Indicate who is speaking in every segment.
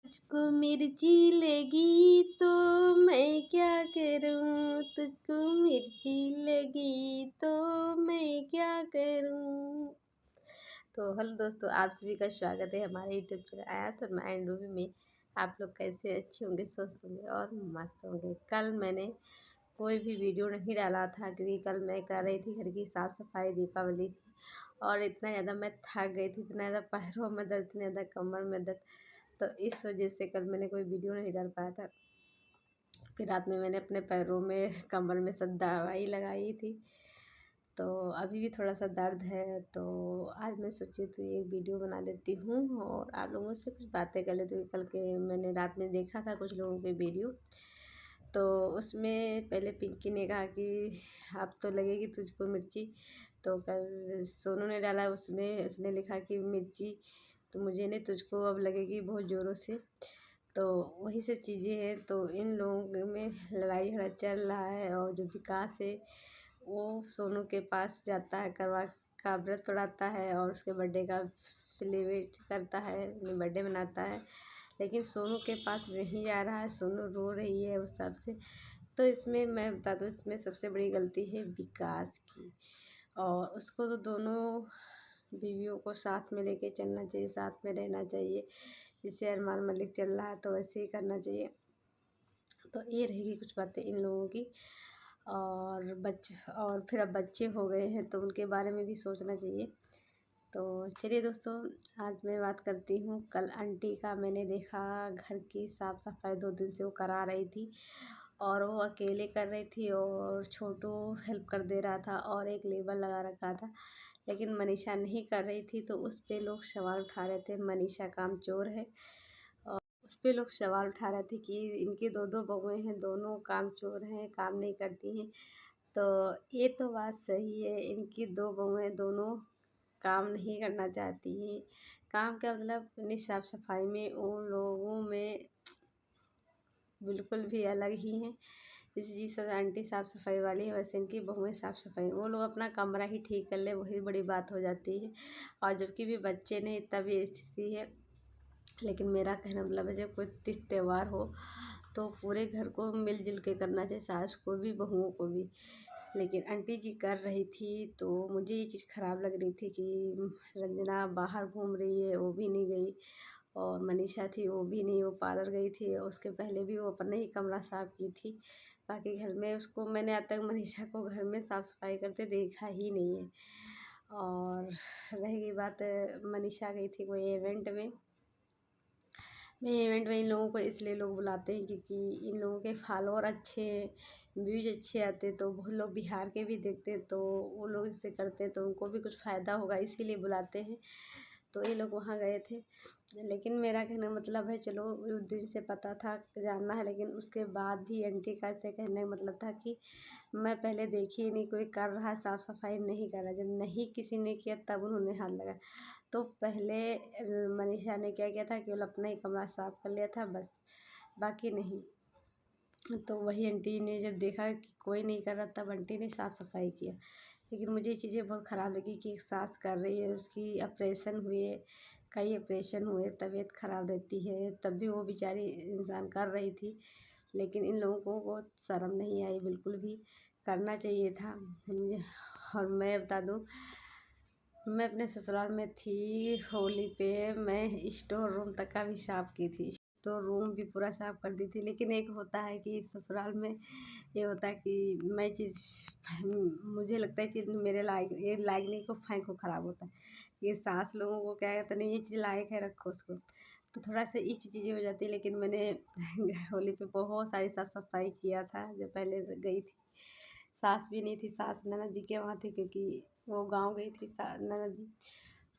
Speaker 1: तुझको मिर्ची लगी तो मैं क्या करूं, तुझको मिर्ची लगी तो मैं क्या करूं। तो हेलो दोस्तों, आप सभी का स्वागत है हमारे यूट्यूब चैनल आयात और माइंड रूबी में। आप लोग कैसे अच्छे होंगे, स्वस्थ होंगे और मस्त होंगे। कल मैंने कोई भी वीडियो नहीं डाला था क्योंकि कल मैं कर रही थी घर की साफ़ सफाई, दीपावली थी और इतना ज़्यादा मैं थक गई थी, इतना ज़्यादा पैरों में दर्द, इतना ज़्यादा कमर में दर्द, तो इस वजह से कल मैंने कोई वीडियो नहीं डाल पाया था। फिर रात में मैंने अपने पैरों में, कमर में सब दवाई लगाई थी, तो अभी भी थोड़ा सा दर्द है। तो आज मैं सोची तो एक वीडियो बना लेती हूँ और आप लोगों से कुछ बातें कर लेती हूँ। कल के मैंने रात में देखा था कुछ लोगों के वीडियो, तो उसमें पहले पिंकी ने कहा कि अब तो लगेगी तुझको मिर्ची। तो कल सोनू ने डाला, उसमें उसने लिखा कि मिर्ची तो मुझे नहीं, तुझको अब लगेगी बहुत ज़ोरों से। तो वही सब चीज़ें हैं। तो इन लोगों में लड़ाई झगड़ा चल रहा है और जो विकास है वो सोनू के पास जाता है, करवा का व्रत तोड़ाता है और उसके बर्थडे का सेलिब्रेट करता है, बर्थडे मनाता है, लेकिन सोनू के पास नहीं जा रहा है। सोनू रो रही है उस हिसाब से। तो इसमें मैं बता दूँ, इसमें सबसे बड़ी गलती है विकास की, और उसको तो दोनों बीवियों को साथ में लेके चलना चाहिए, साथ में रहना चाहिए। जैसे अरमान मलिक चल रहा है तो वैसे ही करना चाहिए। तो ये रहेगी कुछ बातें इन लोगों की। और फिर अब बच्चे हो गए हैं तो उनके बारे में भी सोचना चाहिए। तो चलिए दोस्तों, आज मैं बात करती हूँ। कल आंटी का मैंने देखा, घर की साफ़ सफाई 2 दिन से वो करा रही थी और वो अकेले कर रही थी और छोटू हेल्प कर दे रहा था और एक लेबर लगा रखा था, लेकिन मनीषा नहीं कर रही थी। तो उस पे लोग सवाल उठा रहे थे मनीषा कामचोर है, और उस पे लोग सवाल उठा रहे थे कि इनकी 2 बहुएं हैं, दोनों कामचोर हैं, काम नहीं करती हैं। तो ये तो बात सही है, इनकी 2 बहुएं दोनों काम नहीं करना चाहती हैं। काम का मतलब अपनी साफ़ सफाई में उन लोगों में बिल्कुल भी अलग ही हैं। जैसे जिस आंटी साफ़ सफाई वाली है वैसे इनकी बहुएं साफ़ सफाई, वो लोग अपना कमरा ही ठीक कर ले वही बड़ी बात हो जाती है। और जबकि भी बच्चे नहीं तब ये स्थिति है। लेकिन मेरा कहना मतलब है, जब कोई तीज त्यौहार हो तो पूरे घर को मिलजुल के करना चाहिए, सास को भी बहुओं को भी। लेकिन आंटी जी कर रही थी तो मुझे ये चीज़ ख़राब लग रही थी कि रंजना बाहर घूम रही है, वो भी नहीं गई, और मनीषा थी वो भी नहीं, वो पार्लर गई थी। उसके पहले भी वो अपना ही कमरा साफ़ की थी। बाकी घर में उसको मैंने आज तक मनीषा को घर में साफ़ सफाई करते देखा ही नहीं है। और रही बात, मनीषा गई थी कोई इवेंट में। इवेंट में इन लोगों को इसलिए लोग बुलाते हैं क्योंकि इन लोगों के फॉलोअर अच्छे हैं, व्यूज अच्छे आते हैं, तो बहुत लोग बिहार के भी देखते हैं, तो वो लोग इससे करते हैं तो उनको भी कुछ फ़ायदा होगा इसीलिए बुलाते हैं। तो ये लोग वहाँ गए थे। लेकिन मेरा कहने का मतलब है, चलो उस दिन से पता था, जानना है, लेकिन उसके बाद भी आंटी का ऐसे कहने का मतलब था कि मैं पहले देखी ही नहीं, कोई कर रहा है साफ़ सफाई नहीं कर रहा। जब नहीं किसी ने किया तब उन्होंने हाथ लगाया। तो पहले मनीषा ने क्या किया था, केवल अपना ही कमरा साफ़ कर लिया था बस, बाकी नहीं। तो वही आंटी ने जब देखा कि कोई नहीं कर रहा तब आंटी ने साफ़ सफाई किया। लेकिन मुझे ये चीज़ें बहुत ख़राब लगी कि एक सास कर रही है, उसकी ऑपरेशन हुए, कई ऑपरेशन हुए, तबीयत ख़राब रहती है, तब भी वो बेचारी इंसान कर रही थी। लेकिन इन लोगों को शर्म नहीं आई बिल्कुल भी, करना चाहिए था मुझे। और मैं बता दूँ, मैं अपने ससुराल में थी होली पे, मैं स्टोर रूम तक का भी साफ़ की थी, स्टोर रूम भी पूरा साफ़ कर दी थी। लेकिन एक होता है कि ससुराल में ये होता है कि मैं चीज़, मुझे लगता है चीज़ मेरे लायक, ये लायक नहीं को फेंको, ख़राब होता है। ये सास लोगों को क्या कहते नहीं, ये चीज़ लायक है रखो उसको, तो थोड़ा सा ये चीज़ें हो जाती है। लेकिन मैंने होली पे बहुत सारी साफ़ सफाई किया था जब पहले गई थी। सास भी नहीं थी, सास ननद जी के वहाँ थी क्योंकि वो गाँव गई थी ननद जी।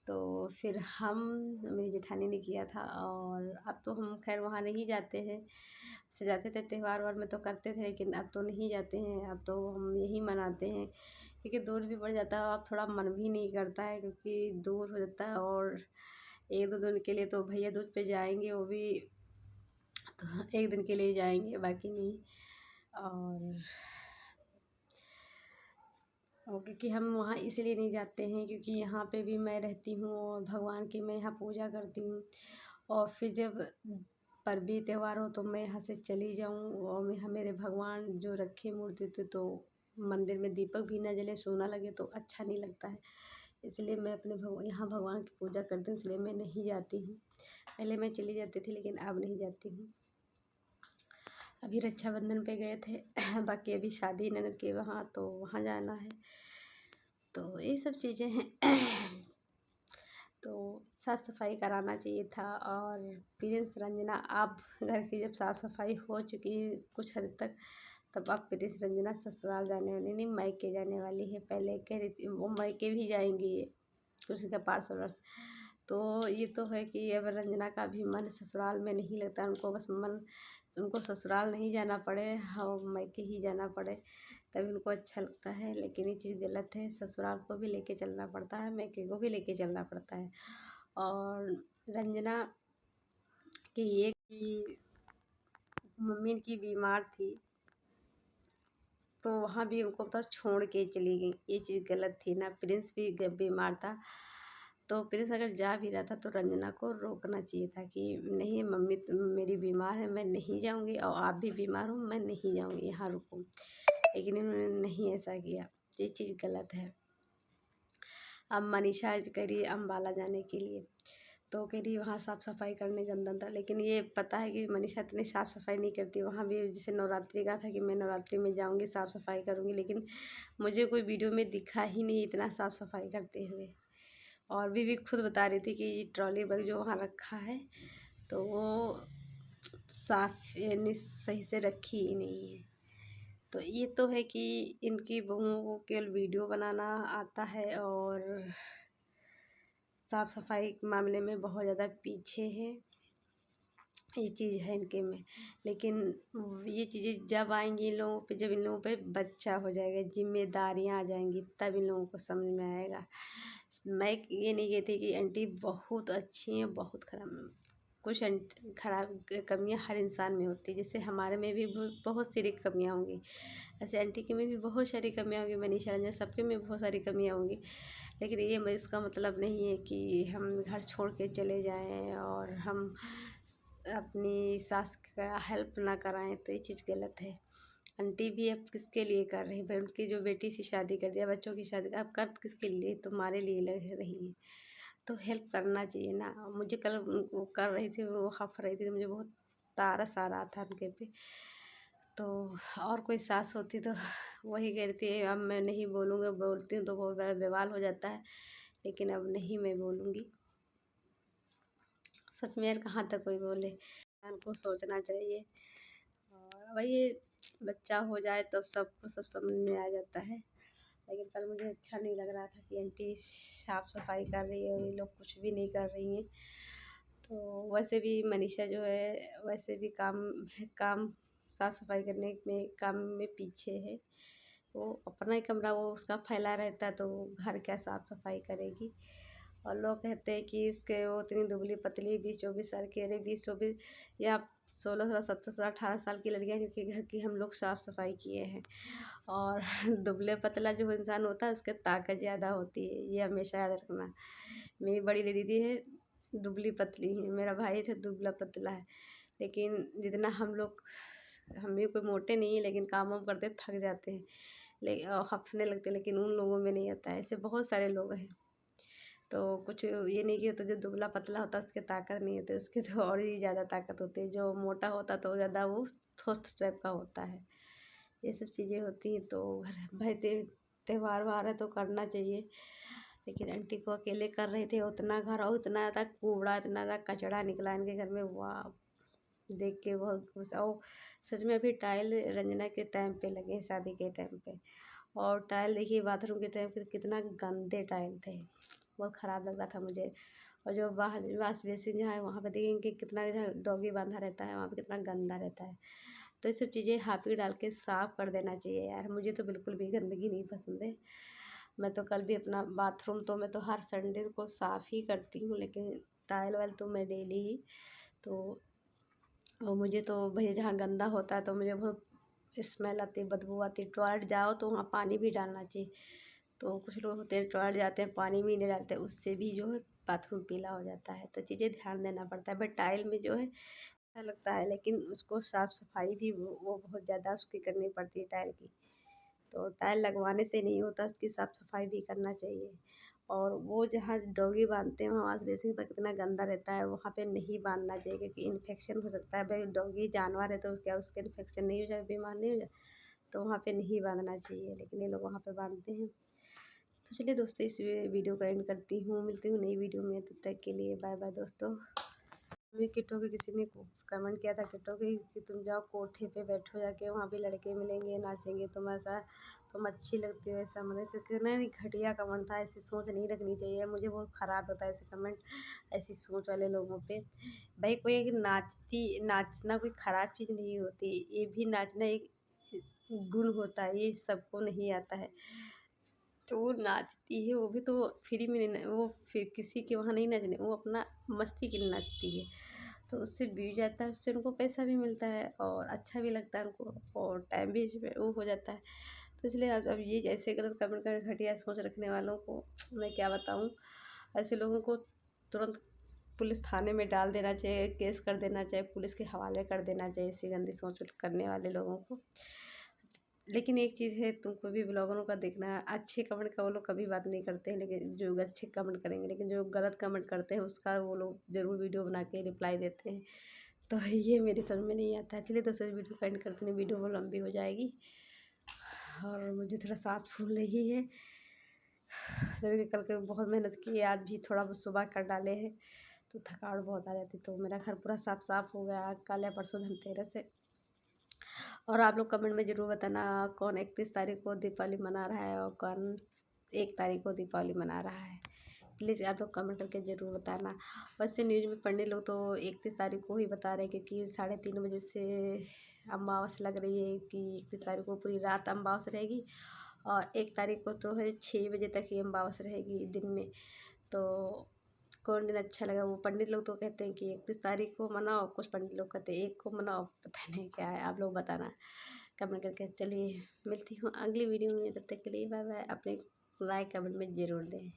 Speaker 1: तो फिर हम, मेरी जेठानी ने किया था। और अब तो हम खैर वहाँ नहीं जाते हैं, से जाते थे त्यौहार वार में तो करते थे, लेकिन अब तो नहीं जाते हैं, अब तो हम यही मनाते हैं क्योंकि दूर भी पड़ जाता है। अब थोड़ा मन भी नहीं करता है क्योंकि दूर हो जाता है, और 1-2 दिन के लिए तो भैया दूज पे जाएंगे, वो भी तो 1 दिन के लिए जाएंगे, बाकी नहीं। और क्योंकि हम वहाँ इसलिए नहीं जाते हैं क्योंकि यहाँ पे भी मैं रहती हूँ और भगवान की मैं यहाँ पूजा करती हूँ। और फिर जब पर भी त्यौहार हो तो मैं यहाँ से चली जाऊँ और मैं मेरे भगवान जो रखे मूर्ति तो मंदिर में दीपक भी ना जले, सोना लगे तो अच्छा नहीं लगता है। इसलिए मैं अपने यहाँ भगवान की पूजा करती हूँ, इसलिए मैं नहीं जाती हूँ। पहले मैं चली जाती थी लेकिन अब नहीं जाती हूँ। अभी रक्षाबंधन पे गए थे बाकी अभी शादी ननद के वहाँ, तो वहाँ जाना है। तो ये सब चीज़ें हैं तो साफ़ सफाई कराना चाहिए था। और प्रिंस रंजना, आप घर की जब साफ़ सफाई हो चुकी है कुछ हद तक, तब आप प्रिंस रंजना ससुराल जाने वाली नहीं, मायके जाने वाली है। पहले कह रही थी वो मायके भी जाएंगी, ये किसी का पार्सल वर्स। तो ये तो है कि अब रंजना का भी मन ससुराल में नहीं लगता, उनको बस मन, उनको ससुराल नहीं जाना पड़े और मायके ही जाना पड़े तभी उनको अच्छा लगता है। लेकिन ये चीज़ गलत है, ससुराल को भी लेके चलना पड़ता है, मायके को भी लेके चलना पड़ता है। और रंजना की ये कि मम्मी की बीमार थी तो वहाँ भी उनको तो छोड़ के चली गई, ये चीज़ गलत थी ना। प्रिंस भी बीमार था तो प्रिंस अगर जा भी रहा था तो रंजना को रोकना चाहिए था कि नहीं मम्मी मेरी बीमार है, मैं नहीं जाऊँगी, और आप भी बीमार हो, मैं नहीं जाऊँगी, यहाँ रुको। लेकिन इन्होंने नहीं ऐसा किया, ये चीज़ गलत है। अब मनीषा कह रही है अम्बाला जाने के लिए, तो कह रही वहाँ साफ़ सफाई करने गंदा था। लेकिन ये पता है कि मनीषा इतनी साफ़ सफाई नहीं करती। वहाँ भी जैसे नवरात्रि का था कि मैं नवरात्रि में जाऊँगी साफ़ सफाई करूँगी, लेकिन मुझे कोई वीडियो में दिखा ही नहीं इतना साफ़ सफाई करते हुए। और भी खुद बता रही थी कि ट्रॉली बैग जो वहाँ रखा है तो वो साफ यानी सही से रखी ही नहीं है। तो ये तो है कि इनकी बहुओं को केवल वीडियो बनाना आता है और साफ़ सफाई के मामले में बहुत ज़्यादा पीछे है, ये चीज़ है इनके में। लेकिन ये चीज़ें जब आएंगी इन लोगों पे, जब इन लोगों पे बच्चा हो जाएगा, जिम्मेदारियाँ आ जाएंगी, तब इन लोगों को समझ में आएगा। मैं ये नहीं कहती कि आंटी बहुत अच्छी हैं, बहुत खराब, कुछ खराब कमियां हर इंसान में होती है। जैसे हमारे में भी बहुत सारी कमियां होंगी, ऐसे आंटी के में भी बहुत सारी कमियां होंगी, मनीषा रंजन सबके में बहुत सारी कमियां होंगी। लेकिन ये इसका मतलब नहीं है कि हम घर छोड़ के चले जाएं और हम अपनी सास का हेल्प ना कराएं, तो ये चीज़ गलत है। आंटी भी अब किसके लिए कर रही है भाई, उनकी जो बेटी से शादी कर दिया, बच्चों की शादी अब कर किसके लिए, तुम्हारे लिए लग रही है, तो हेल्प करना चाहिए ना। मुझे कल वो कर रही थी, वो हँस रही थी तो मुझे बहुत तरस आ रहा था उनके पे। तो और कोई सास होती तो वही कह रही थी अब मैं नहीं बोलूँगी, बोलती हूँ तो बहुत बड़ा बवाल हो जाता है, लेकिन अब नहीं मैं बोलूँगी। सच में यार कहाँ तक कोई बोले, उनको सोचना चाहिए। और वही बच्चा हो जाए तो सबको सब समझ में आ जाता है। लेकिन कल मुझे अच्छा नहीं लग रहा था कि आंटी साफ़ सफाई कर रही है और ये लोग कुछ भी नहीं कर रही हैं। तो वैसे भी मनीषा जो है वैसे भी काम साफ़ सफाई करने में काम में पीछे है। वो अपना ही कमरा वो उसका फैला रहता है तो घर क्या साफ़ सफाई करेगी। और लोग कहते हैं कि इसके वो इतनी दुबली पतली 20-24 साल की, अरे 20-24 या 16 साल 17 साल 18 साल की लड़कियां जिनके घर की हम लोग साफ़ सफाई किए हैं। और दुबले पतला जो इंसान होता है उसके ताकत ज़्यादा होती है, ये हमेशा याद रखना। मेरी बड़ी दीदी है दुबली पतली है, मेरा भाई था दुबला पतला है। लेकिन जितना हम भी कोई मोटे नहीं है लेकिन काम वाम करते थक जाते हैं, हफने लगते, लेकिन उन लोगों में नहीं आता है। ऐसे बहुत सारे लोग हैं। तो कुछ ये नहीं कि होता जो दुबला पतला होता है उसके ताकत नहीं होती, उसकी तो और ही ज़्यादा ताकत होती है। जो मोटा होता तो ज़्यादा वो ठोस टाइप का होता है। ये सब चीज़ें होती हैं तो भाई त्यौहार वार है तो करना चाहिए। लेकिन आंटी को अकेले कर रहे थे, उतना घर और उतना ज़्यादा कूड़ा, इतना ज़्यादा कचरा निकला इनके घर में, वाह देख के बहुत खुश। और सच में अभी टाइल रंजना के टाइम पे लगे, शादी के टाइम पे। और टाइल देखिए बाथरूम के टाइम पे कितना गंदे टाइल थे, बहुत ख़राब लग रहा था मुझे। और जो बाहर वाश बेसिन जहाँ है वहाँ पे देखेंगे कितना, जहाँ डॉगी बांधा रहता है वहाँ पे कितना गंदा रहता है। तो ये सब चीज़ें हार्पिक डाल के साफ़ कर देना चाहिए यार, मुझे तो बिल्कुल भी गंदगी नहीं पसंद है। मैं तो कल भी अपना बाथरूम तो मैं तो हर संडे को साफ़ ही करती हूँ, लेकिन टाइल वाइल तो मैं डेली ही। तो वो मुझे तो भैया जहाँ गंदा होता है तो मुझे बहुत स्मेल आती है, बदबू आती है। टॉयलेट जाओ तो वहाँ पानी भी डालना चाहिए। तो कुछ लोग होते हैं टॉयलेट जाते हैं पानी भी नहीं डालते, उससे भी जो है बाथरूम पीला हो जाता है। तो चीज़ें ध्यान देना पड़ता है। बट टाइल में जो है अच्छा लगता है, लेकिन उसको साफ़ सफाई भी वो बहुत ज़्यादा उसकी करनी पड़ती है टाइल की। तो टाइल लगवाने से नहीं होता, उसकी साफ़ सफाई भी करना चाहिए। और वो जहाँ डॉगी बांधते हैं वहाँ बेसिन पर कितना गंदा रहता है, वहाँ पे नहीं बांधना चाहिए क्योंकि इन्फेक्शन हो सकता है। भाई डॉगी जानवर है तो क्या उसके इन्फेक्शन नहीं हो जाए, बीमार नहीं हो जाए, तो वहाँ पे नहीं बांधना चाहिए, लेकिन ये लोग वहाँ पे बांधते हैं। तो चलिए दोस्तों, इस वीडियो का एंड करती हूँ, मिलती हूँ नई वीडियो में, तब तक के लिए बाय बाय दोस्तों। मेरी किट्टो के किसी ने कमेंट किया था किट्टो के कि तुम जाओ कोठे पे बैठो जाके, वहाँ भी लड़के मिलेंगे नाचेंगे, तुम ऐसा तुम अच्छी लगती हो, ऐसा मतलब कितना घटिया कमेंट था। ऐसी सोच नहीं रखनी चाहिए, मुझे बहुत ख़राब लगता है ऐसे कमेंट, ऐसी सोच वाले लोगों पे। भाई कोई एक नाचना कोई ख़राब चीज़ नहीं होती, ये भी नाचना एक गुण होता है, ये सबको नहीं आता है। तो वो नाचती है, वो भी तो फ्री में नहीं वो फिर किसी के वहाँ नहीं नाचने, वो अपना मस्ती के लिए नाचती है। तो उससे व्यूज आता है, उससे उनको पैसा भी मिलता है और अच्छा भी लगता है उनको, और टाइम भी वो हो जाता है। तो इसलिए अब ये जैसे गलत कमेंट कर घटिया सोच रखने वालों को मैं क्या बताऊँ, ऐसे लोगों को तुरंत पुलिस थाने में डाल देना चाहिए, केस कर देना चाहिए, पुलिस के हवाले कर देना चाहिए ऐसी गंदी सोच करने वाले लोगों को। लेकिन एक चीज़ है, तुमको भी ब्लॉगरों का देखना है, अच्छे कमेंट का वो लोग कभी बात नहीं करते हैं, लेकिन जो अच्छे कमेंट करेंगे, लेकिन जो गलत कमेंट करते हैं उसका वो लोग ज़रूर वीडियो बना के रिप्लाई देते हैं। तो ये मेरी समझ में नहीं आता है। चलिए दोस्तों, वीडियो का एंड करते हैं, वीडियो बहुत लंबी हो जाएगी और मुझे थोड़ा सांस फूल रही है। चलिए, कल के बहुत मेहनत की है, आज भी थोड़ा बहुत सुबह कर डाले हैं तो थकावट बहुत आ जाती। तो मेरा घर पूरा साफ साफ हो गया, कल या परसों धनतेरस है। और आप लोग कमेंट में ज़रूर बताना कौन 31 तारीख को दीपावली मना रहा है और कौन 1 तारीख को दीपावली मना रहा है। प्लीज़ आप लोग कमेंट करके ज़रूर बताना। वैसे न्यूज़ में पंडित लोग तो 31 तारीख को ही बता रहे हैं, क्योंकि 3:30 बजे से अमावस लग रही है कि 31 तारीख को पूरी रात अमावस रहेगी, और 1 तारीख को तो है 6 बजे तक ही अमावस रहेगी दिन में। तो कौन दिन अच्छा लगा, वो पंडित लोग तो कहते हैं कि 31 तारीख को मनाओ, कुछ पंडित लोग कहते हैं 1 को मनाओ, पता नहीं क्या है, आप लोग बताना कमेंट करके। चलिए मिलती हूँ अगली वीडियो में, तब तक के लिए बाय बाय। अपने राय कमेंट में ज़रूर दें।